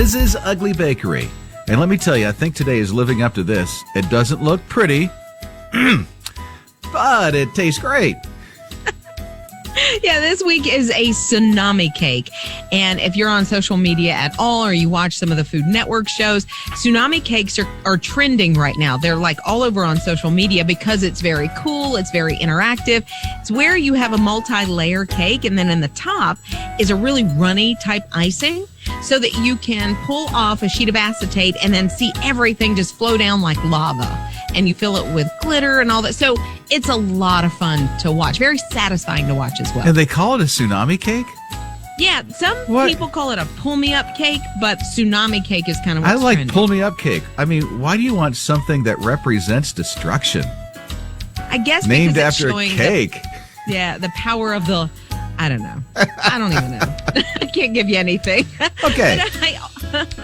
Lizz's Ugly Bakery. And let me tell you, I think today is living up to this. It doesn't look pretty, but it tastes great. Yeah, this week is a tsunami cake. And if you're on social media at all or you watch some of the Food Network shows, tsunami cakes are trending right now. They're like all over on social media because it's very cool. It's very interactive. It's where you have a multi-layer cake and then in the top is a really runny type icing so that you can pull off a sheet of acetate and then see everything just flow down like lava. And you fill it with glitter and all that. So it's a lot of fun to watch. Very satisfying to watch as well. And they call it a tsunami cake? Yeah, some people call it a pull-me-up cake, but tsunami cake is kind of what's I like trending. pull-me-up cake. I mean, why do you want something that represents destruction? I guess named because it's after a showing cake. the power of the... I don't know. I don't even know. I can't give you anything. Okay. But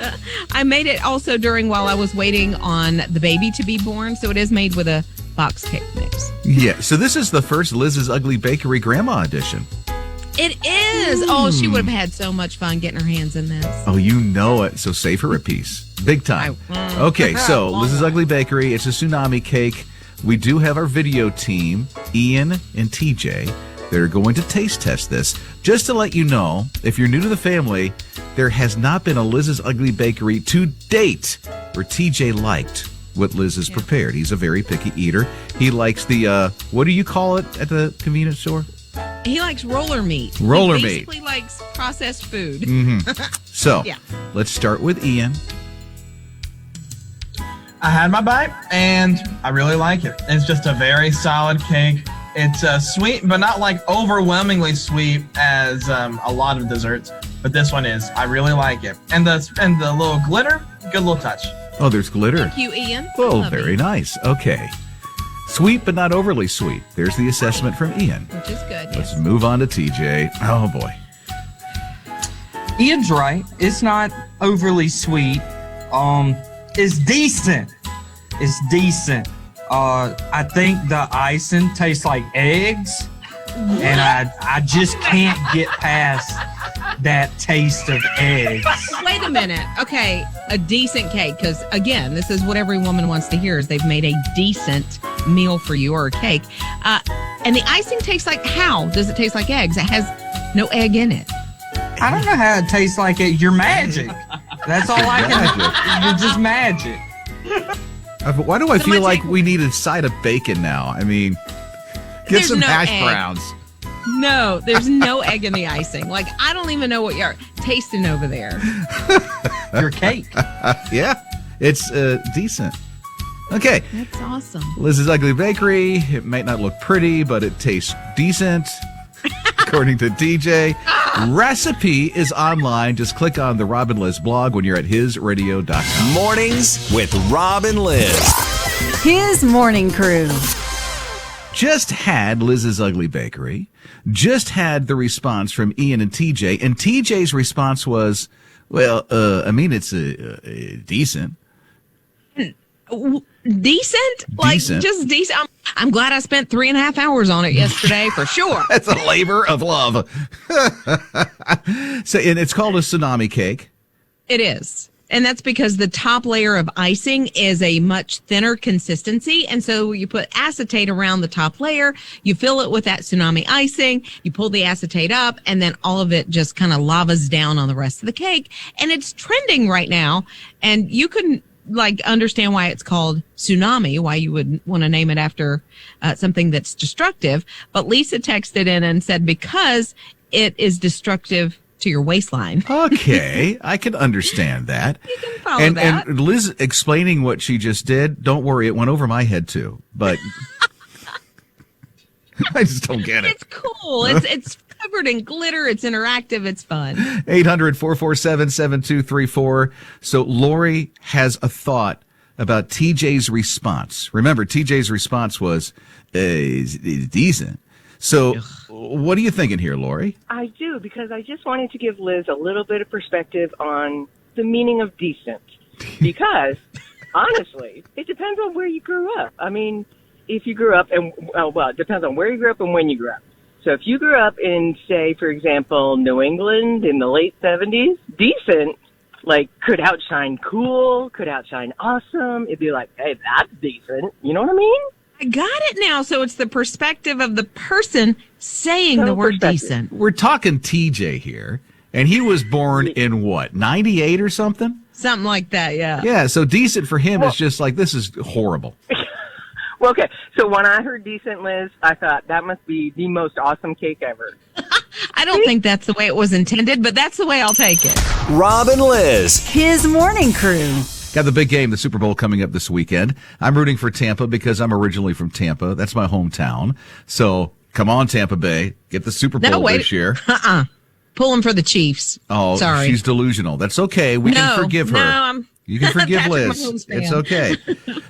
I made it also while I was waiting on the baby to be born, so it is made with a box cake mix. Yeah, so this is the first Liz's Ugly Bakery Grandma edition. It is. Oh, she would have had so much fun getting her hands in this. Oh, you know it. So save her a piece. Big time. Okay, so Liz's Ugly Bakery, it's a tsunami cake. We do have our video team, Ian and TJ. They're going to taste test this. Just to let you know, if you're new to the family, there has not been a Liz's Ugly Bakery to date where TJ liked what Liz has prepared. He's a very picky eater. He likes the, what do you call it at the convenience store? He likes roller meat. Roller he meat. basically likes processed food. Mm-hmm. So, let's start with Ian. I had my bite, and I really like it. It's just a very solid cake. It's sweet, but not like overwhelmingly sweet as a lot of desserts. But this one is. I really like it. And the little glitter, good little touch. Oh, there's glitter. Thank you, Ian. Oh, very nice. Okay. Sweet, but not overly sweet. There's the assessment from Ian. Which is good. Let's move on to TJ. Oh, boy. Ian's right. It's not overly sweet. It's decent. It's decent. I think the icing tastes like eggs, and I just can't get past that taste of eggs. Wait a minute. Okay, a decent cake, because again, this is what every woman wants to hear: is they've made a decent meal for you or a cake, and the icing tastes like how? Does it taste like eggs? It has no egg in it. I don't know how it tastes like it. You're magic. That's all I can. You're just magic. Why do I feel like we need a side of bacon now? I mean, get There's some no hash egg. browns. No, there's no egg in the icing. Like, I don't even know what you're tasting over there. Your cake. Yeah, it's decent. Okay. That's awesome. Liz's Ugly Bakery. It might not look pretty, but it tastes decent, according to TJ. Recipe is online. Just click on the Rob and Lizz blog when you're at HISRadio.com. Mornings with Rob and Lizz. His morning crew. Just had Liz's Ugly Bakery. Just had the response from Ian and TJ. And TJ's response was, well, I mean, it's decent. Decent? Like, just decent. I'm glad I spent 3.5 hours on it yesterday, for sure. That's a labor of love. So, and it's called a tsunami cake. It is. And that's because the top layer of icing is a much thinner consistency. And so you put acetate around the top layer, you fill it with that tsunami icing, you pull the acetate up, and then all of it just kind of lavas down on the rest of the cake. And it's trending right now. And you couldn't understand why it's called tsunami, why you would want to name it after something that's destructive. But Lisa texted in and said, because it is destructive to your waistline. Okay, I can understand that. You can follow that. And Liz explaining what she just did, don't worry, it went over my head too. But I just don't get it. It's cool. It's covered in glitter. It's interactive. It's fun. 800-447-7234. So Lori has a thought about TJ's response. Remember, TJ's response was decent. So what are you thinking here, Lori? I do, because I just wanted to give Liz a little bit of perspective on the meaning of decent. Because, honestly, it depends on where you grew up. I mean, if you grew up, it depends on where you grew up and when you grew up. So if you grew up in, say, for example, New England in the late 70s, decent like could outshine cool, could outshine awesome. It'd be like, hey, that's decent. You know what I mean? I got it now. So it's the perspective of the person saying the word decent. We're talking TJ here, and he was born in what, 98 or something? Something like that, yeah. Yeah, so decent for him is just like, this is horrible. Well, okay. So when I heard decent, Liz, I thought that must be the most awesome cake ever. I don't think that's the way it was intended, but that's the way I'll take it. Rob and Lizz. His morning crew. Got the big game, the Super Bowl, coming up this weekend. I'm rooting for Tampa because I'm originally from Tampa. That's my hometown. So come on, Tampa Bay. Get the Super Bowl this year. Pull him for the Chiefs. Oh, sorry. She's delusional. That's okay. We can forgive her. You can forgive Liz. It's okay.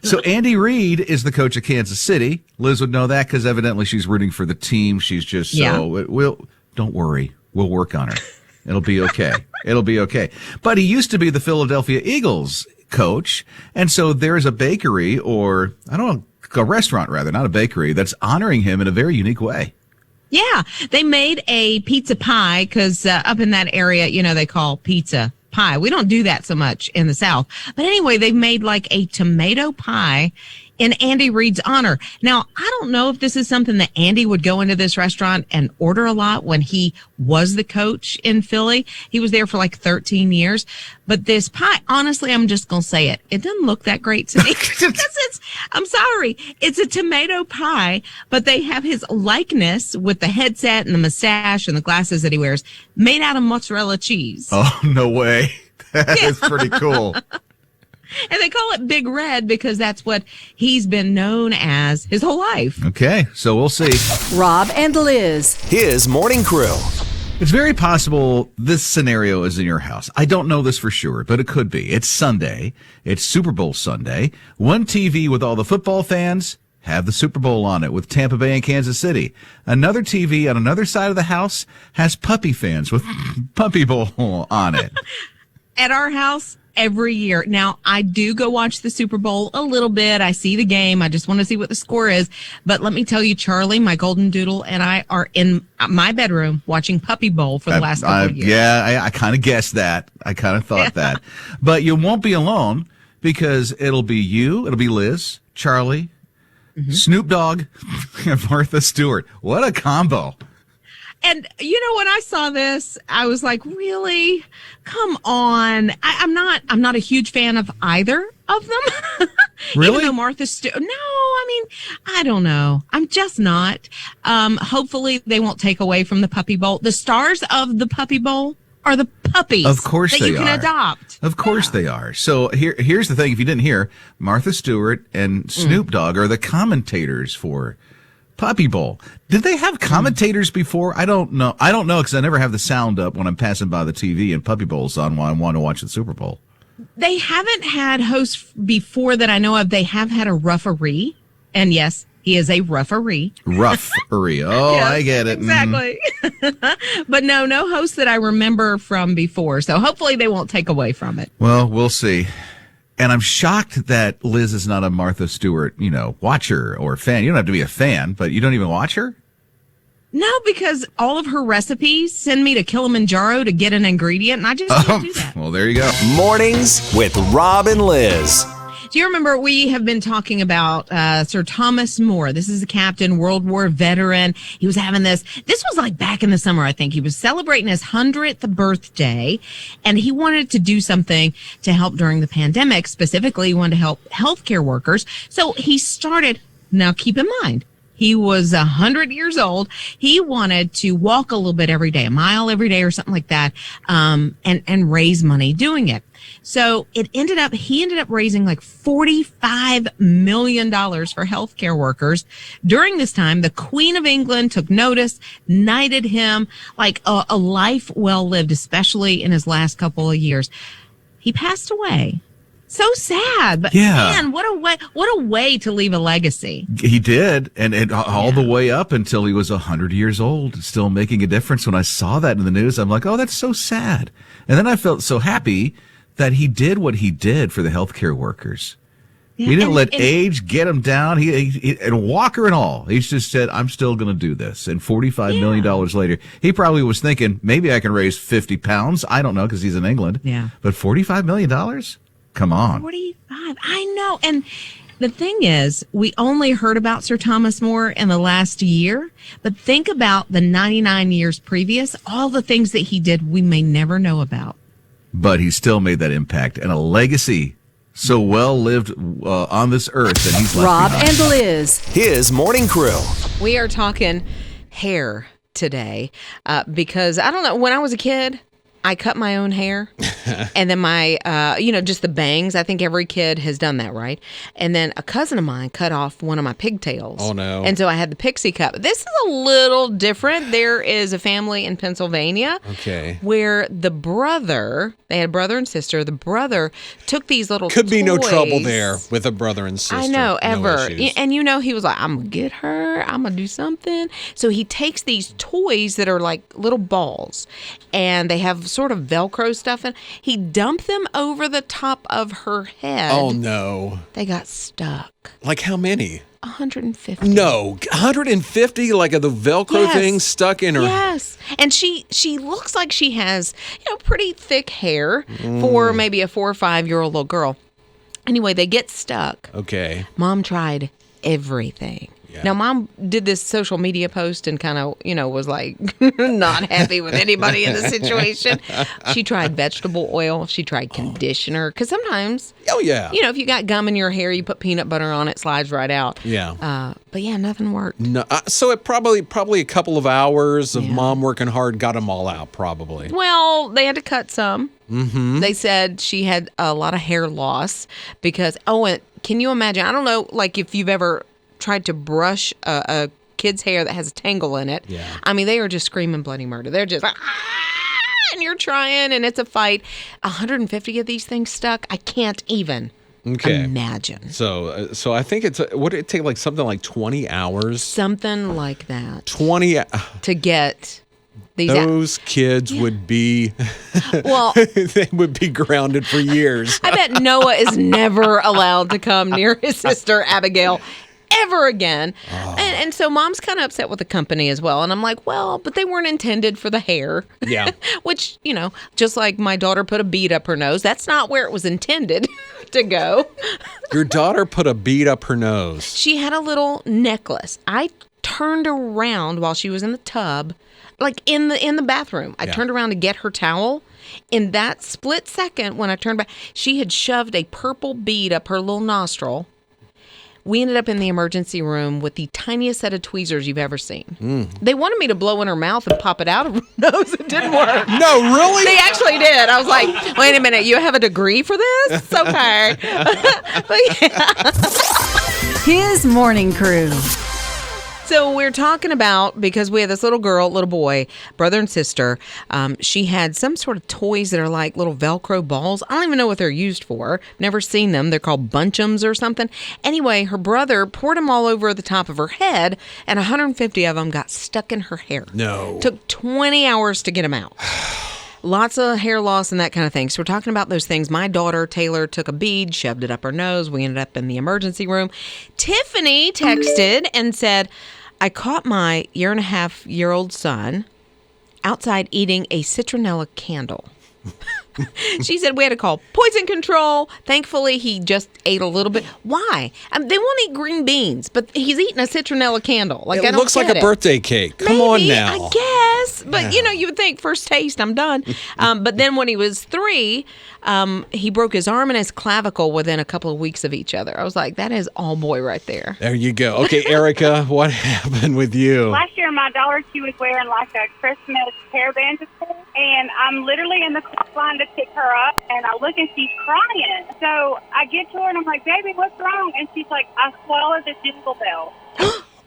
So Andy Reid is the coach of Kansas City. Liz would know that because evidently she's rooting for the team. She's just don't worry. We'll work on her. It'll be okay. It'll be okay. But he used to be the Philadelphia Eagles coach. And so there's a bakery, or I don't know, a restaurant rather, not a bakery, that's honoring him in a very unique way. Yeah. They made a pizza pie because up in that area, they call pizza pie. We don't do that so much in the South. But anyway, they've made like a tomato pie in Andy Reid's honor. Now, I don't know if this is something that Andy would go into this restaurant and order a lot when he was the coach in Philly. He was there for like 13 years. But this pie, honestly, I'm just going to say it. It doesn't look that great to me. I'm sorry. It's a tomato pie, but they have his likeness with the headset and the mustache and the glasses that he wears made out of mozzarella cheese. Oh, no way. That is pretty cool. And they call it Big Red because that's what he's been known as his whole life. Okay, so we'll see. Rob and Liz. His morning crew. It's very possible this scenario is in your house. I don't know this for sure, but it could be. It's Sunday. It's Super Bowl Sunday. One TV with all the football fans have the Super Bowl on it with Tampa Bay and Kansas City. Another TV on another side of the house has puppy fans with Puppy Bowl on it. At our house, every year. Now, I do go watch the Super Bowl a little bit. I see the game. I just want to see what the score is. But let me tell you, Charlie, my golden doodle, and I are in my bedroom watching Puppy Bowl for the last couple of years. Yeah, I kind of guessed that. I kind of thought that. But you won't be alone because it'll be you, it'll be Liz, Charlie, Snoop Dogg, and Martha Stewart. What a combo. And, when I saw this, I was like, really? Come on. I'm not a huge fan of either of them. Really? Even though Martha Stewart. No, I don't know. I'm just not. Hopefully they won't take away from the Puppy Bowl. The stars of the Puppy Bowl are the puppies. Of course that they you can are. adopt. Of course they are. So here's the thing. If you didn't hear, Martha Stewart and Snoop Dogg are the commentators for Puppy Bowl. Did they have commentators before? I don't know. I don't know because I never have the sound up when I'm passing by the TV and Puppy Bowl's on while I want to watch the Super Bowl. They haven't had hosts before that I know of. They have had a referee. And yes, he is a referee. Referee. Oh, yes, I get it. Exactly. But no host that I remember from before. So hopefully they won't take away from it. Well, we'll see. And I'm shocked that Liz is not a Martha Stewart, watcher or fan. You don't have to be a fan, but you don't even watch her? No, because all of her recipes send me to Kilimanjaro to get an ingredient, and I just can't do that. Well, there you go. Mornings with Rob and Liz. Do you remember we have been talking about Sir Thomas More? This is a captain, World War veteran. He was having this was like back in the summer, I think. He was celebrating his 100th birthday, and he wanted to do something to help during the pandemic. Specifically, he wanted to help healthcare workers. So he started, now keep in mind, he was 100 years old. He wanted to walk a little bit every day, a mile every day or something like that, and raise money doing it. So he ended up raising like $45 million for healthcare workers. During this time, the Queen of England took notice, knighted him, like a life well lived, especially in his last couple of years. He passed away. So sad, but man, what a way to leave a legacy. He did, and all the way up until he was 100 years old, still making a difference. When I saw that in the news, I'm like, oh, that's so sad. And then I felt so happy that he did what he did for the healthcare workers. He didn't let age get him down. He and Walker and all. He just said, "I'm still going to do this." And $45 million later, he probably was thinking, maybe I can raise 50 pounds. I don't know because he's in England. Yeah. But $45 million? Come on. 45. I know. And the thing is, we only heard about Sir Thomas More in the last year. But think about the 99 years previous, all the things that he did we may never know about. But he still made that impact and a legacy so well lived on this earth that he's left Rob behind. and Liz. His morning crew. We are talking hair today because I don't know, when I was a kid, I cut my own hair and then my, just the bangs. I think every kid has done that, right? And then a cousin of mine cut off one of my pigtails. Oh, no. And so I had the pixie cut. This is a little different. There is a family in Pennsylvania where the brother, they had brother and sister. The brother took these little Could be no toys. trouble there with a brother and sister. I know, ever. No And he was like, I'm going to get her. I'm going to do something. So he takes these toys that are like little balls and they have sort of Velcro stuff in. He dumped them over the top of her head. Oh, no. They got stuck. Like how many? 150. No, 150, like the Velcro thing stuck in her. Yes. And she looks like she has, pretty thick hair for maybe a 4 or 5 year old little girl. Anyway, they get stuck. Okay. Mom tried everything. Yeah. Now, Mom did this social media post and kind of, was like not happy with anybody in the situation. She tried vegetable oil. She tried conditioner. Because sometimes, if you got gum in your hair, you put peanut butter on it, slides right out. Yeah. But yeah, nothing worked. No, so it probably a couple of hours of Mom working hard got them all out, probably. Well, they had to cut some. Mm-hmm. They said she had a lot of hair loss because, and can you imagine? I don't know, like if you've ever tried to brush a kid's hair that has a tangle in it. Yeah. I mean, they are just screaming bloody murder. They're just like, and you're trying, and it's a fight. 150 of these things stuck. I can't even imagine. So I think would it take like something like 20 hours? Something like that. 20 to get these those kids would be they would be grounded for years. I bet Noah is never allowed to come near his sister Abigail ever again. And so Mom's kind of upset with the company as well. And I'm like, well, but they weren't intended for the hair. Yeah. Which, just like my daughter put a bead up her nose, that's not where it was intended to go. Your daughter put a bead up her nose. She had a little necklace. I turned around while she was in the tub, like in the bathroom. I turned around to get her towel. In that split second, when I turned back, she had shoved a purple bead up her little nostril. We ended up in the emergency room with the tiniest set of tweezers you've ever seen. They wanted me to blow in her mouth and pop it out of her nose. It didn't work. No, really? They actually did. I was like, wait a minute, you have a degree for this? Okay. But yeah. His morning crew. So we're talking about, because we had this little boy, brother and sister. She had some sort of toys that are like little Velcro balls. I don't even know what they're used for. Never seen them. They're called bunchums or something. Anyway, her brother poured them all over the top of her head, and 150 of them got stuck in her hair. No. Took 20 hours to get them out. Lots of hair loss and that kind of thing. So we're talking about those things. My daughter, Taylor, took a bead, shoved it up her nose. We ended up in the emergency room. Tiffany texted and said, I caught my 1.5-year-old son outside eating a citronella candle. She said we had to call poison control. Thankfully, he just ate a little bit. Why? They won't eat green beans, but he's eating a citronella candle. Like, it looks like a birthday cake. Come on now. I guess. But, you would think first taste, I'm done. But then when he was 3, he broke his arm and his clavicle within a couple of weeks of each other. I was like, that is all boy right there. There you go. Okay, Erica, what happened with you? Last year, my daughter, she was wearing like a Christmas hairband to school, and I'm literally in the line to pick her up, and I look and she's crying. So I get to her and I'm like, baby, what's wrong? And she's like, I swallowed the jingle bell.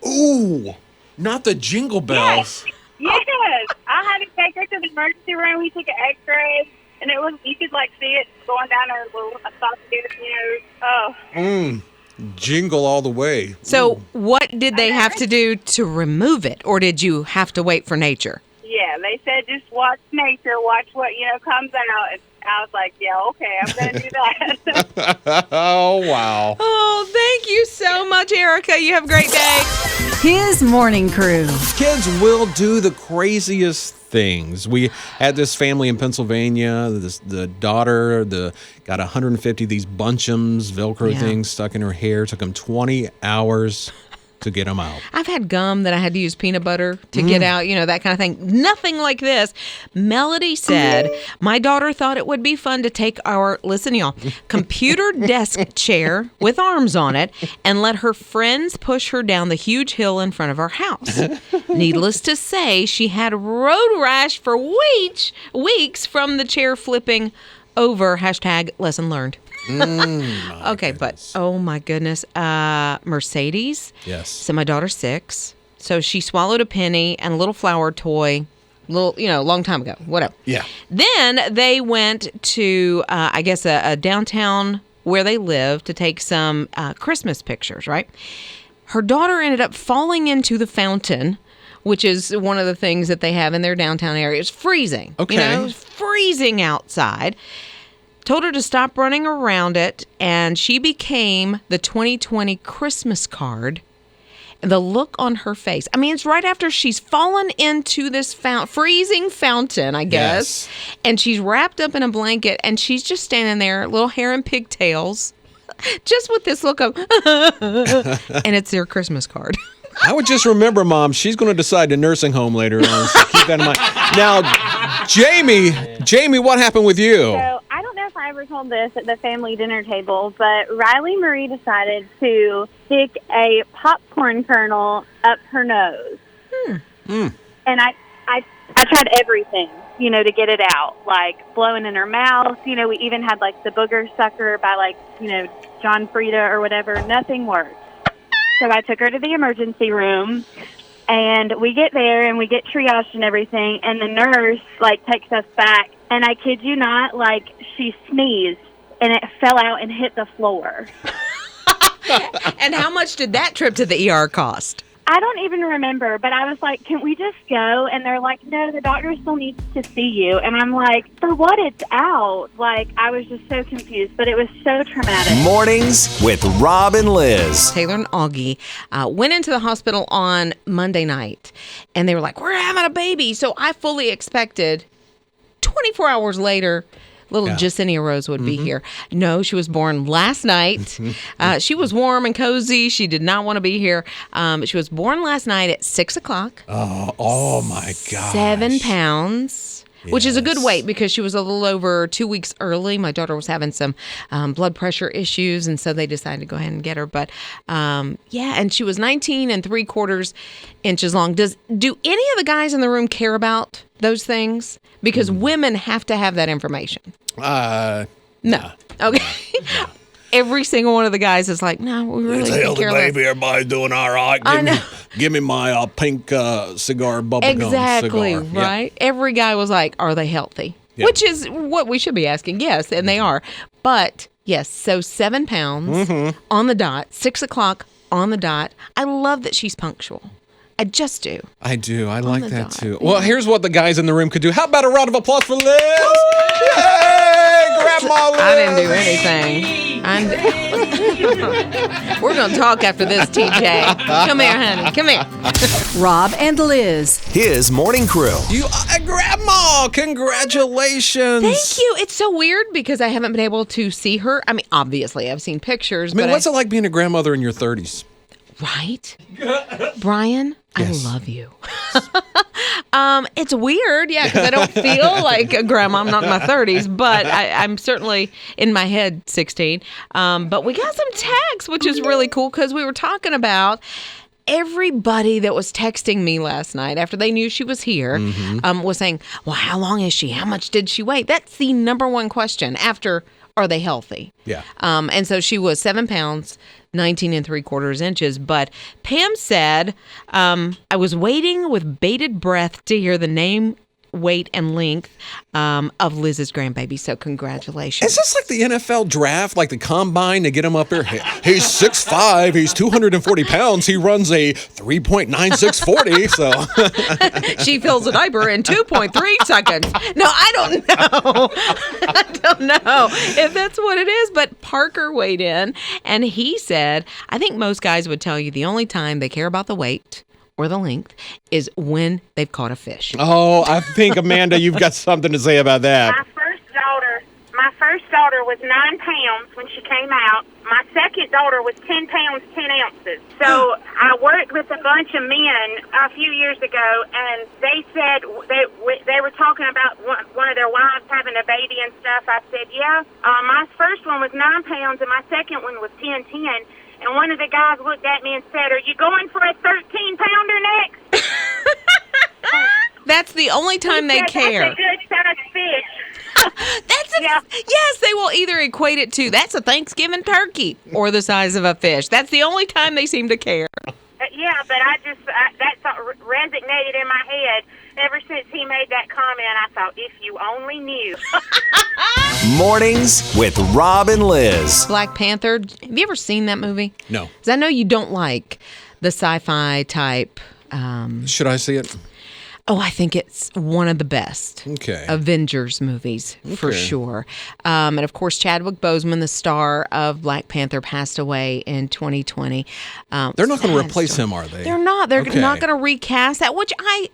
Ooh, not the jingle bells. Yes. I had to take her to the emergency room. We took an x-ray, and you could like see it going down her little esophagus, Jingle all the way. So what did they have to do to remove it, or did you have to wait for nature? Yeah, they said just watch nature, watch what, comes out. I was like, yeah, okay, I'm going to do that. Oh, wow. Oh, thank you so much, Erica. You have a great day. His morning crew. Kids will do the craziest things. We had this family in Pennsylvania. The daughter got 150 of these bunchums, Velcro things stuck in her hair. Took them 20 hours to get them out. I've had gum that I had to use peanut butter to get out, that kind of thing. Nothing like this. Melody said, my daughter thought it would be fun to take our, listen y'all, computer desk chair with arms on it and let her friends push her down the huge hill in front of our house. Needless to say, she had road rash for weeks from the chair flipping over. #lesson learned. Okay, but oh my goodness, Mercedes. Yes. So my daughter's 6, so she swallowed a penny and a little flower toy, long time ago, whatever. Yeah. Then they went to, I guess, a downtown where they live to take some Christmas pictures. Right. Her daughter ended up falling into the fountain, which is one of the things that they have in their downtown area. It's freezing. Okay. It was freezing outside. Told her to stop running around it, and she became the 2020 Christmas card. And the look on her face. I mean, it's right after she's fallen into this freezing fountain, I guess. Yes. And she's wrapped up in a blanket, and she's just standing there, little hair and pigtails, just with this look of, and it's their Christmas card. I would just remember, Mom, she's going to decide to nursing home later on. So keep that in mind. Now, Jamie, what happened with you? So I don't know if I ever told this at the family dinner table, but Riley Marie decided to stick a popcorn kernel up her nose. And I tried everything, to get it out, like blowing in her mouth. We even had like the booger sucker by John Frieda or whatever. Nothing worked. So I took her to the emergency room, and we get there, and we get triaged and everything, and the nurse, takes us back, and I kid you not, she sneezed, and it fell out and hit the floor. And how much did that trip to the ER cost? I don't even remember, but I was like, can we just go? And they're like, no, the doctor still needs to see you. And I'm like, for what? It's out. I was just so confused, but it was so traumatic. Mornings with Rob and Lizz. Taylor and Augie went into the hospital on Monday night, and they were like, we're having a baby. So I fully expected 24 hours later, little Jacinia Rose would be here. No, she was born last night. She was warm and cozy. She did not want to be here. She was born last night at 6 o'clock. Oh my gosh. 7 pounds. Yes. Which is a good weight because she was a little over 2 weeks early. My daughter was having some blood pressure issues, and so they decided to go ahead and get her. But and she was 19 3/4 inches long. Do any of the guys in the room care about those things? Because women have to have that information. No. Okay. No. Every single one of the guys is like, no, we really don't care. Baby, everybody's doing all right. Give me my pink cigar, bubble exactly, gum cigar. Right? Yeah. Every guy was like, are they healthy? Yeah. Which is what we should be asking. Yes, and they are. But, yes, so 7 pounds on the dot, 6 o'clock on the dot. I love that she's punctual. I just do. I do. I like that, too. Well, here's what the guys in the room could do. How about a round of applause for Liz? Yay! Grandma Liz! I didn't do anything. We're going to talk after this, TJ. Come here, honey. Come here. Rob and Liz. His morning crew. Grandma, congratulations. Thank you. It's so weird because I haven't been able to see her. I mean, obviously, I've seen pictures. What's it like being a grandmother in your 30s? Right? Brian, yes. I love you. It's weird, because I don't feel like a grandma. I'm not in my 30s, but I'm certainly in my head 16. But we got some texts, which is really cool because we were talking about everybody that was texting me last night after they knew she was here was saying, well, how long is she? How much did she weigh? That's the number one question after, are they healthy? Yeah. And so she was 7 pounds, 19 3/4 inches. But Pam said, I was waiting with bated breath to hear the name weight and length of Liz's grandbaby. So congratulations. Is this like the NFL draft, like the combine to get him up here? He's 6'5", he's 240 pounds, he runs a 3.9640, so. She fills a diaper in 2.3 seconds. No, I don't know. I don't know if that's what it is, but Parker weighed in and he said, I think most guys would tell you the only time they care about the weight or the length is when they've caught a fish. Oh, I think, Amanda, you've got something to say about that. My first daughter was 9 pounds when she came out. My second daughter was 10 pounds, 10 ounces. So I worked with a bunch of men a few years ago, and they said they were talking about one of their wives having a baby and stuff. I said, yeah. My first one was 9 pounds, and my second one was 10. And one of the guys looked at me and said, are you going for a 13-pounder next? That's the only time they care. That's a good-sized fish. Yes, they will either equate it to that's a Thanksgiving turkey or the size of a fish. That's the only time they seem to care. Yeah, but that's resonated in my head. Ever since he made that comment, I thought, if you only knew. Mornings with Rob and Liz. Black Panther. Have you ever seen that movie? No. Because I know you don't like the sci-fi type. Should I see it? Oh, I think it's one of the best Avengers movies for sure. And of course, Chadwick Boseman, the star of Black Panther, passed away in 2020. They're not going to replace him, are they? They're not. They're not going to recast that, which I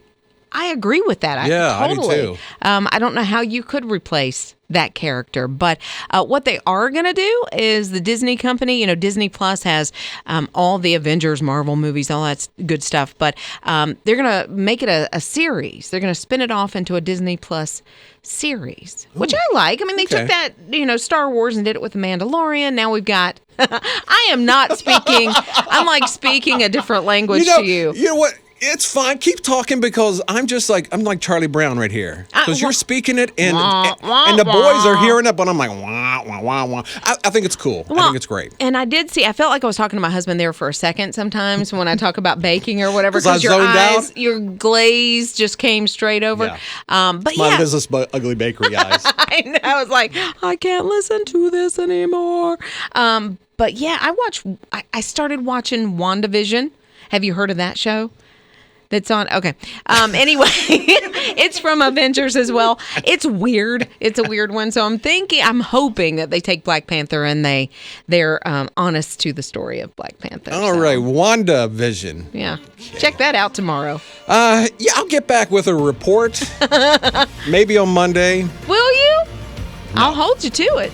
agree with that. I do too. I don't know how you could replace that character, but what they are going to do is the Disney company, Disney Plus has all the Avengers, Marvel movies, all that good stuff, but they're going to make it a series. They're going to spin it off into a Disney Plus series, which I like. I mean, they took that, Star Wars and did it with The Mandalorian. Now we've got, I am not speaking, I'm like speaking a different language to you. You know what? It's fine. Keep talking because I'm like Charlie Brown right here. Because you're speaking it and the boys are hearing it, but I'm like, wah, wah, wah, wah. I think it's cool. I think it's great. And I felt like I was talking to my husband there for a second sometimes when I talk about baking or whatever. Because your eyes, your glaze just came straight over. Yeah. But my business, ugly bakery eyes. I know. I was like, I can't listen to this anymore. But yeah, I started watching WandaVision. Have you heard of that show? That's on. Okay. Anyway, it's from Avengers as well. It's weird. It's a weird one. So I'm hoping that they take Black Panther and they're honest to the story of Black Panther. All right. WandaVision. Yeah. Okay. Check that out tomorrow. Yeah, I'll get back with a report. Maybe on Monday. Will you? No. I'll hold you to it.